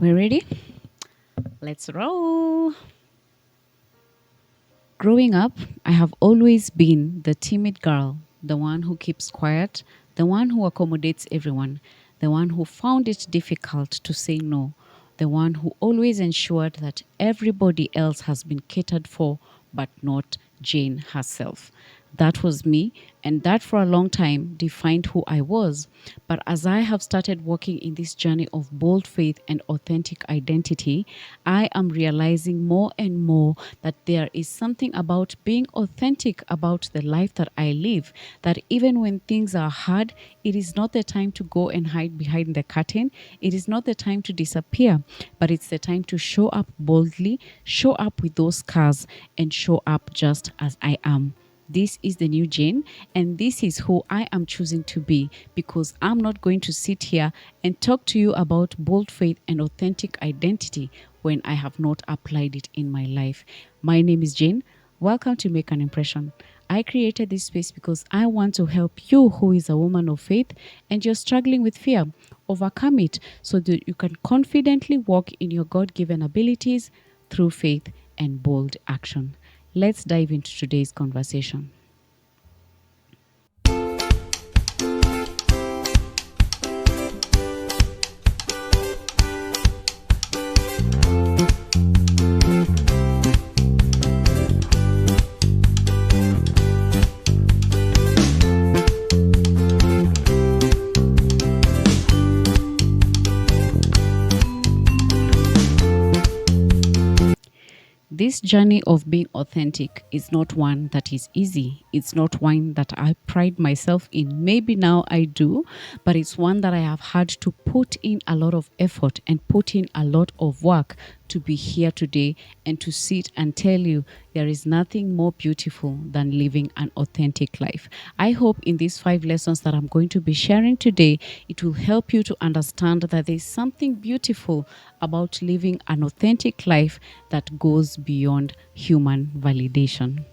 We're ready? Let's roll. Growing up, I have always been the timid girl, the one who keeps quiet, the one who accommodates everyone, the one who found it difficult to say no, the one who always ensured that everybody else has been catered for, but not Jane herself. That was me, and that for a long time defined who I was. But as I have started walking in this journey of bold faith and authentic identity, I am realizing more and more that there is something about being authentic about the life that I live, that even when things are hard, it is not the time to go and hide behind the curtain. It is not the time to disappear, but it's the time to show up boldly, show up with those scars, and show up just as I am. This is the new Jane, and this is who I am choosing to be, because I'm not going to sit here and talk to you about bold faith and authentic identity when I have not applied it in my life. My name is Jane. Welcome to Make an Impression. I created this space because I want to help you, who is a woman of faith and you're struggling with fear, overcome it so that you can confidently walk in your God-given abilities through faith and bold action. Let's dive into today's conversation. This journey of being authentic is not one that is easy. It's not one that I pride myself in. Maybe now I do, but it's one that I have had to put in a lot of effort and put in a lot of work to be here today and to sit and tell you there is nothing more beautiful than living an authentic life. I hope in these 5 lessons that I'm going to be sharing today, it will help you to understand that there's something beautiful about living an authentic life that goes beyond human validation.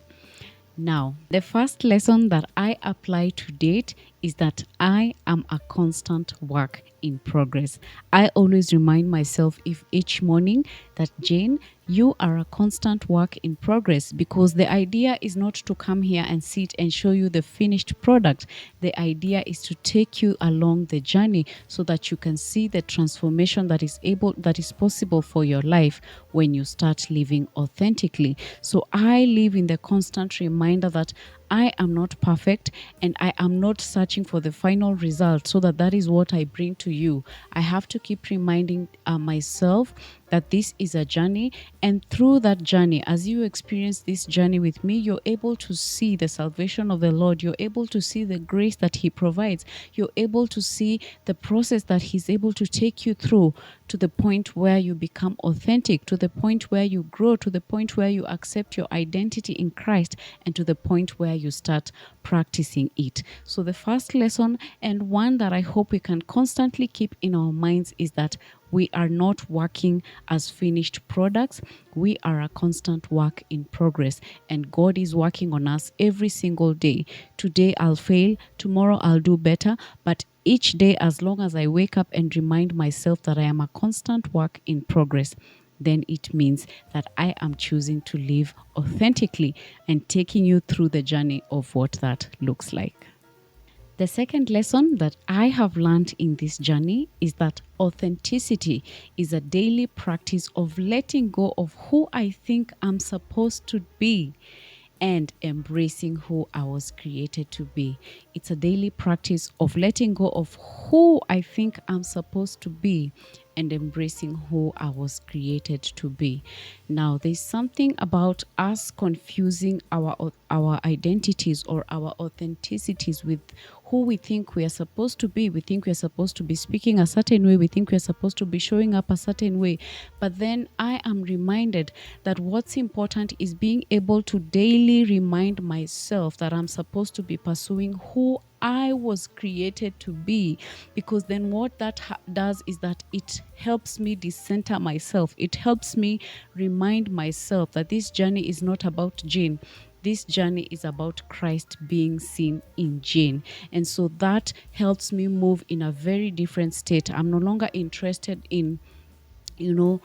Now, the first lesson that I apply to date is that I am a constant work in progress. I always remind myself if each morning that Jane, you are a constant work in progress, because the idea is not to come here and sit and show you the finished product. The idea is to take you along the journey so that you can see the transformation that is possible for your life when you start living authentically. So I live in the constant reminder that I am not perfect and I am not searching for the final result so that is what I bring to you. I have to keep reminding myself that this is a journey, and through that journey, as you experience this journey with me, you're able to see the salvation of the Lord. You're able to see the grace that He provides. You're able to see the process that He's able to take you through to the point where you become authentic, to the point where you grow, to the point where you accept your identity in Christ, and to the point where you start practicing it. So the first lesson, and one that I hope we can constantly keep in our minds, is that we are not working as finished products. We are a constant work in progress, and God is working on us every single day. Today I'll fail, tomorrow I'll do better, but each day, as long as I wake up and remind myself that I am a constant work in progress, then it means that I am choosing to live authentically and taking you through the journey of what that looks like. The second lesson that I have learned in this journey is that authenticity is a daily practice of letting go of who I think I'm supposed to be and embracing who I was created to be. It's a daily practice of letting go of who I think I'm supposed to be and embracing who I was created to be. Now, there's something about us confusing our identities or our authenticities with who we think we are supposed to be. We think we are supposed to be speaking a certain way. We think we are supposed to be showing up a certain way. But then I am reminded that what's important is being able to daily remind myself that I'm supposed to be pursuing who I was created to be, because then what that does is that it helps me decenter myself. It helps me remind myself that this journey is not about Jane. This journey is about Christ being seen in Jane. And so that helps me move in a very different state. I'm no longer interested in you know,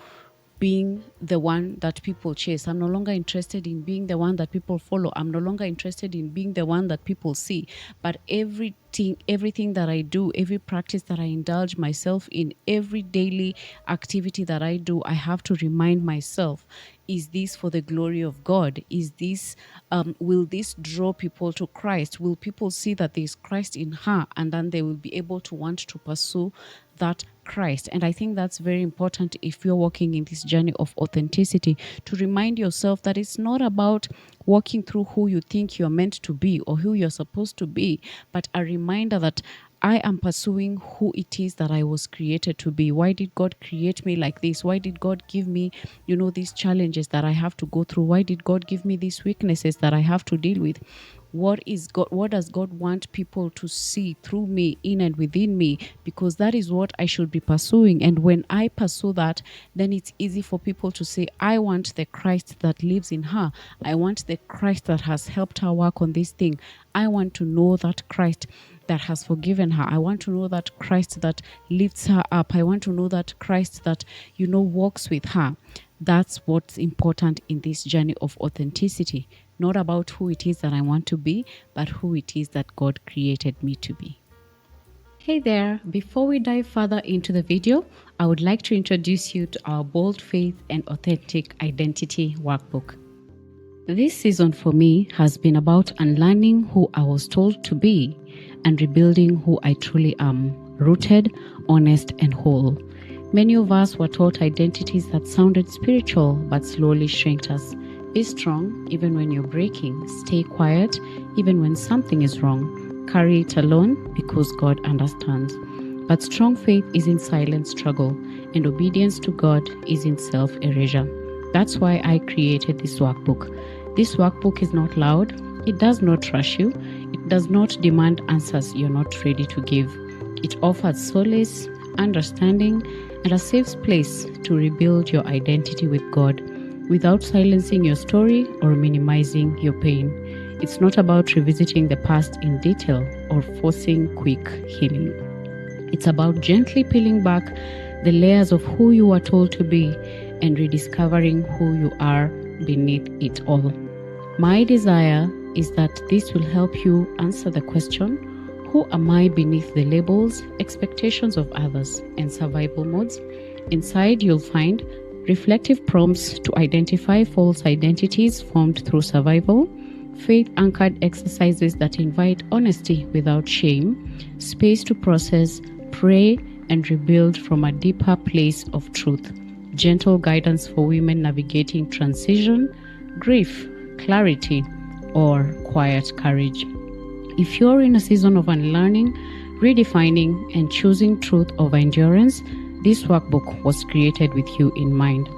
being the one that people chase. I'm no longer interested in being the one that people follow. I'm no longer interested in being the one that people see. But everything that I do, every practice that I indulge myself in, every daily activity that I do, I have to remind myself, is this for the glory of God? Is this will this draw people to Christ? Will people see that there's Christ in her, and then they will be able to want to pursue that Christ? And I think that's very important if you're walking in this journey of authenticity, to remind yourself that it's not about walking through who you think you're meant to be or who you're supposed to be, but a reminder that I am pursuing who it is that I was created to be. Why did God create me like this? Why did God give me, these challenges that I have to go through? Why did God give me these weaknesses that I have to deal with? What does God want people to see through me, in and within me? Because that is what I should be pursuing. And when I pursue that, then it's easy for people to say, I want the Christ that lives in her. I want the Christ that has helped her work on this thing. I want to know that Christ that has forgiven her. I want to know that Christ that lifts her up. I want to know that Christ that, walks with her. That's what's important in this journey of authenticity. Not about who it is that I want to be, but who it is that God created me to be. Hey there, before we dive further into the video, I would like to introduce you to our Bold Faith and Authentic Identity Workbook. This season for me has been about unlearning who I was told to be and rebuilding who I truly am, rooted, honest, and whole. Many of us were taught identities that sounded spiritual but slowly shrinked us. Be strong even when you're breaking. Stay quiet even when something is wrong. Carry it alone because God understands. But strong faith is in silent struggle, and obedience to God is in self-erasure. That's why I created this workbook. This workbook is not loud. It does not rush you. It does not demand answers you're not ready to give. It offers solace, understanding, and a safe place to rebuild your identity with God without silencing your story or minimizing your pain. It's not about revisiting the past in detail or forcing quick healing. It's about gently peeling back the layers of who you were told to be and rediscovering who you are beneath it all. My desire is that this will help you answer the question, who am I beneath the labels, expectations of others, and survival modes? Inside, you'll find reflective prompts to identify false identities formed through survival, faith-anchored exercises that invite honesty without shame, space to process, pray, and rebuild from a deeper place of truth, gentle guidance for women navigating transition, grief, clarity, or quiet courage. If you're in a season of unlearning, redefining, and choosing truth over endurance, this workbook was created with you in mind.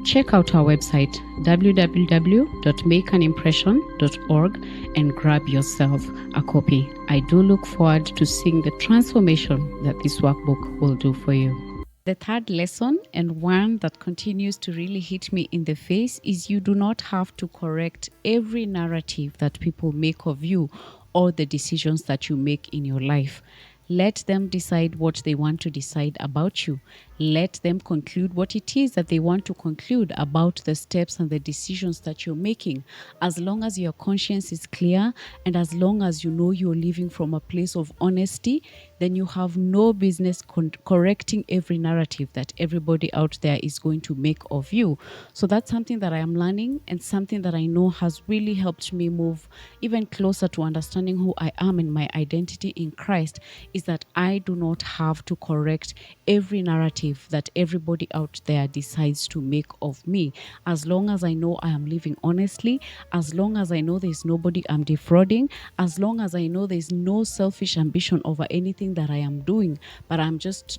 Check out our website www.makeanimpression.org and grab yourself a copy. I do look forward to seeing the transformation that this workbook will do for you. The third lesson, and one that continues to really hit me in the face, is you do not have to correct every narrative that people make of you or the decisions that you make in your life. Let them decide what they want to decide about you. Let them conclude what it is that they want to conclude about the steps and the decisions that you're making. As long as your conscience is clear and as long as you know you're living from a place of honesty, then you have no business correcting every narrative that everybody out there is going to make of you. So that's something that I am learning, and something that I know has really helped me move even closer to understanding who I am in my identity in Christ, is that I do not have to correct every narrative that everybody out there decides to make of me. As long as I know I am living honestly, as long as I know there's nobody I'm defrauding, as long as I know there's no selfish ambition over anything that I am doing, but I'm just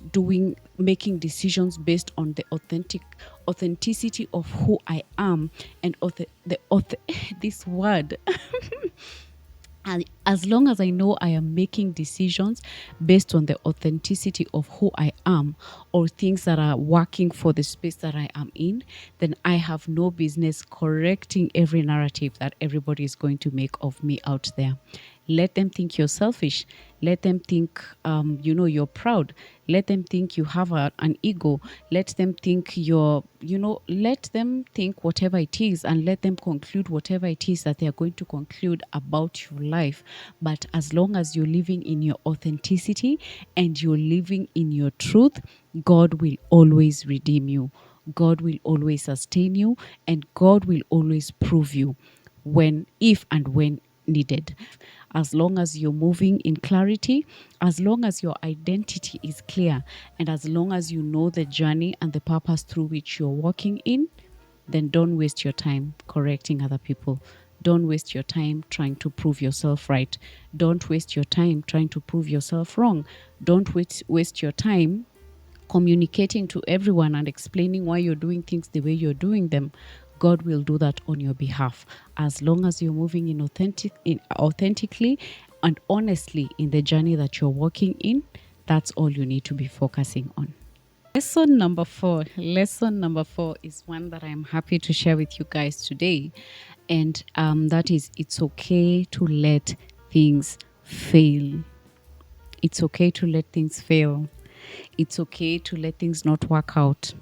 making decisions based on the authenticity of who I am, and this word and as long as I know I am making decisions based on the authenticity of who I am, or things that are working for the space that I am in, then I have no business correcting every narrative that everybody is going to make of me out there. Let them think you're selfish. Let them think, you're proud. Let them think you have an ego. Let them think let them think whatever it is, and let them conclude whatever it is that they are going to conclude about your life. But as long as you're living in your authenticity and you're living in your truth, God will always redeem you. God will always sustain you, and God will always prove you if and when needed. As long as you're moving in clarity, as long as your identity is clear, and as long as you know the journey and the purpose through which you're walking in, then don't waste your time correcting other people. Don't waste your time trying to prove yourself right. Don't waste your time trying to prove yourself wrong. Don't waste your time communicating to everyone and explaining why you're doing things the way you're doing them. God will do that on your behalf, as long as you're moving authentically and honestly in the journey that you're walking in. That's all you need to be focusing on. Lesson number 4. Lesson number 4 is one that I'm happy to share with you guys today. And that is, it's okay to let things fail. It's okay to let things fail. It's okay to let things not work out.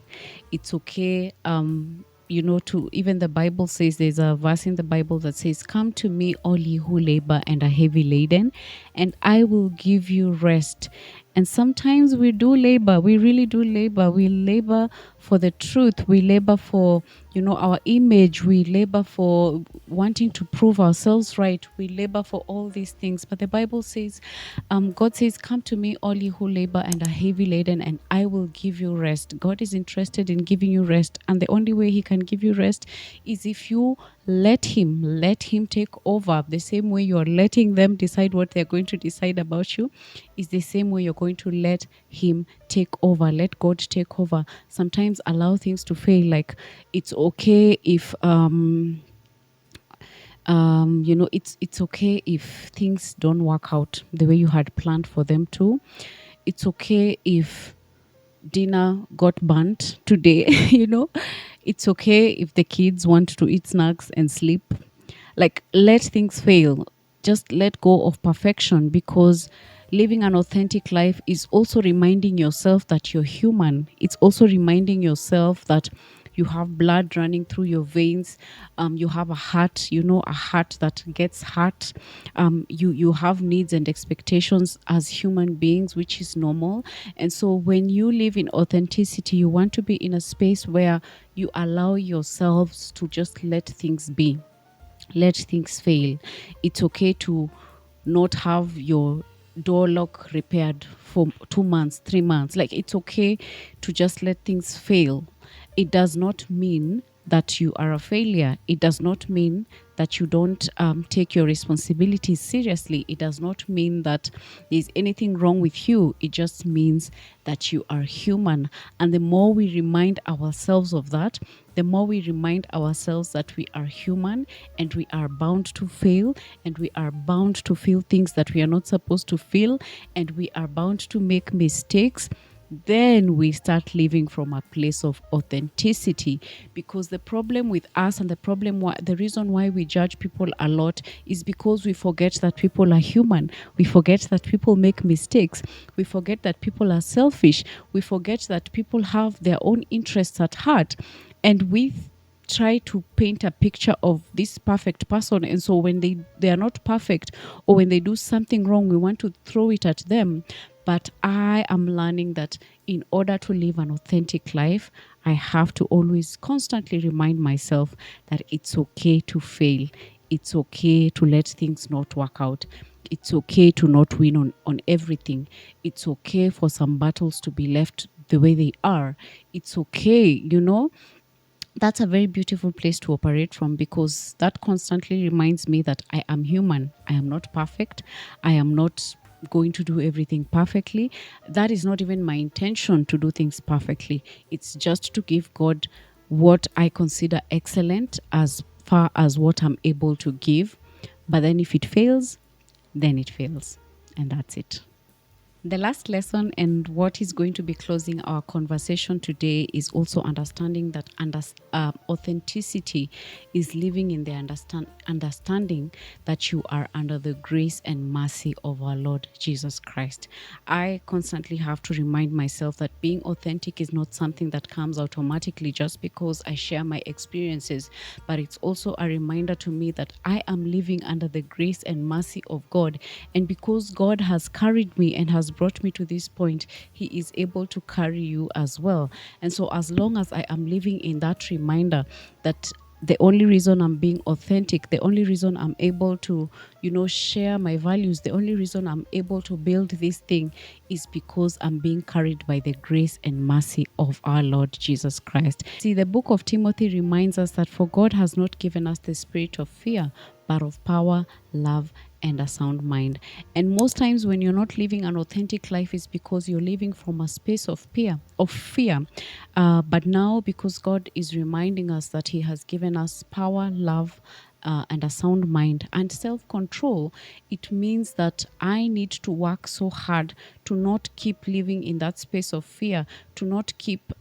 It's okay, to, even the Bible says, there's a verse in the Bible that says, "Come to me, all ye who labor and are heavy laden, and I will give you rest." And sometimes we do labor. We really do labor. We labor for the truth. We labor for, our image. We labor for wanting to prove ourselves right. We labor for all these things. But the Bible says, God says, "Come to me, all ye who labor and are heavy laden, and I will give you rest." God is interested in giving you rest. And the only way he can give you rest is if you let him take over. The same way you're letting them decide what they're going to decide about you is the same way you're going to let him take over. Let God take over. Sometimes allow things to fail. Like, it's okay if it's okay if things don't work out the way you had planned for them to. It's okay if dinner got burnt today. It's okay if the kids want to eat snacks and sleep. Like, let things fail. Just let go of perfection, because living an authentic life is also reminding yourself that you're human. It's also reminding yourself that you have blood running through your veins. You have a heart, a heart that gets hurt. You have needs and expectations as human beings, which is normal. And so when you live in authenticity, you want to be in a space where you allow yourselves to just let things be. Let things fail. It's okay to not have your door lock repaired for 2 months, 3 months. Like, it's okay to just let things fail. It does not mean that you are a failure. It does not mean that you don't take your responsibilities seriously. It does not mean that there's anything wrong with you. It just means that you are human. And the more we remind ourselves of that, the more we remind ourselves that we are human and we are bound to fail, and we are bound to feel things that we are not supposed to feel, and we are bound to make mistakes, then we start living from a place of authenticity. Because the problem with us, and the reason why we judge people a lot, is because we forget that people are human. We forget that people make mistakes. We forget that people are selfish. We forget that people have their own interests at heart. And we try to paint a picture of this perfect person, and so when they are not perfect, or when they do something wrong, we want to throw it at them. But I am learning that in order to live an authentic life, I have to always constantly remind myself that it's okay to fail. It's okay to let things not work out. It's okay to not win on everything. It's okay for some battles to be left the way they are. It's okay, that's a very beautiful place to operate from, because that constantly reminds me that I am human. I am not perfect. I am not going to do everything perfectly. That is not even my intention, to do things perfectly. It's just to give God what I consider excellent, as far as what I'm able to give. But then if it fails, then it fails. And that's it. The last lesson and what is going to be closing our conversation today is also understanding that authenticity is living in the understanding that you are under the grace and mercy of our Lord Jesus Christ. I constantly have to remind myself that being authentic is not something that comes automatically just because I share my experiences, but it's also a reminder to me that I am living under the grace and mercy of God. And because God has carried me and has brought me to this point, He is able to carry you as well. And so, as long as I am living in that reminder that the only reason I'm being authentic, the only reason I'm able to, share my values, the only reason I'm able to build this thing is because I'm being carried by the grace and mercy of our Lord Jesus Christ. See, the book of Timothy reminds us that for God has not given us the spirit of fear, but of power, love, and a sound mind. And most times when you're not living an authentic life is because you're living from a space of fear. But now, because God is reminding us that He has given us power, love, and a sound mind and self-control, it means that I need to work so hard to not keep living in that space of fear, to not keep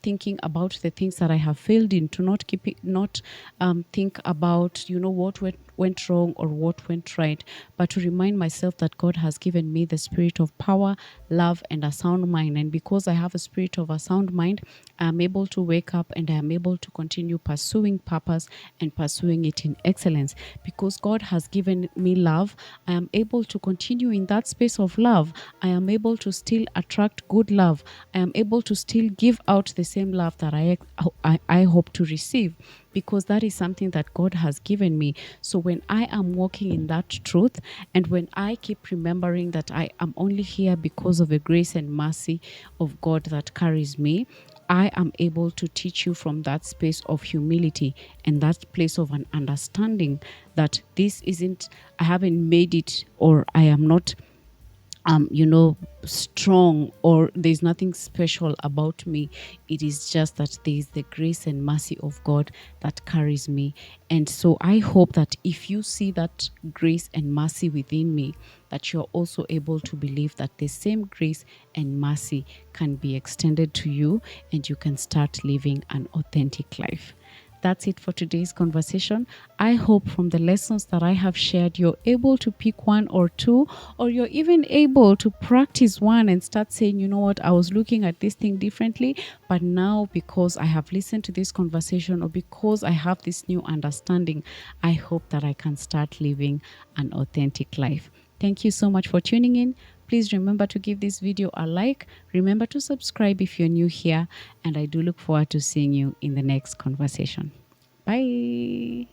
thinking about the things that I have failed in, to not think about what went wrong or what went right, but to remind myself that God has given me the spirit of power, love, and a sound mind. And because I have a spirit of a sound mind, I am able to wake up and I am able to continue pursuing purpose and pursuing it in excellence. Because God has given me love, I am able to continue in that space of love. I am able to still attract good love. I am able to still give out the same love that I hope to receive, because that is something that God has given me. So when I am walking in that truth, and when I keep remembering that I am only here because of the grace and mercy of God that carries me, I am able to teach you from that space of humility and that place of an understanding that I haven't made it, or I am not strong, or there's nothing special about me. It is just that there is the grace and mercy of God that carries me. And so I hope that if you see that grace and mercy within me, that you're also able to believe that the same grace and mercy can be extended to you, and you can start living an authentic life. That's it for today's conversation. I hope from the lessons that I have shared, you're able to pick one or two, or you're even able to practice one and start saying, you know what, I was looking at this thing differently, but now because I have listened to this conversation, or because I have this new understanding, I hope that I can start living an authentic life. Thank you so much for tuning in. Please remember to give this video a like. Remember to subscribe if you're new here. And I do look forward to seeing you in the next conversation. Bye.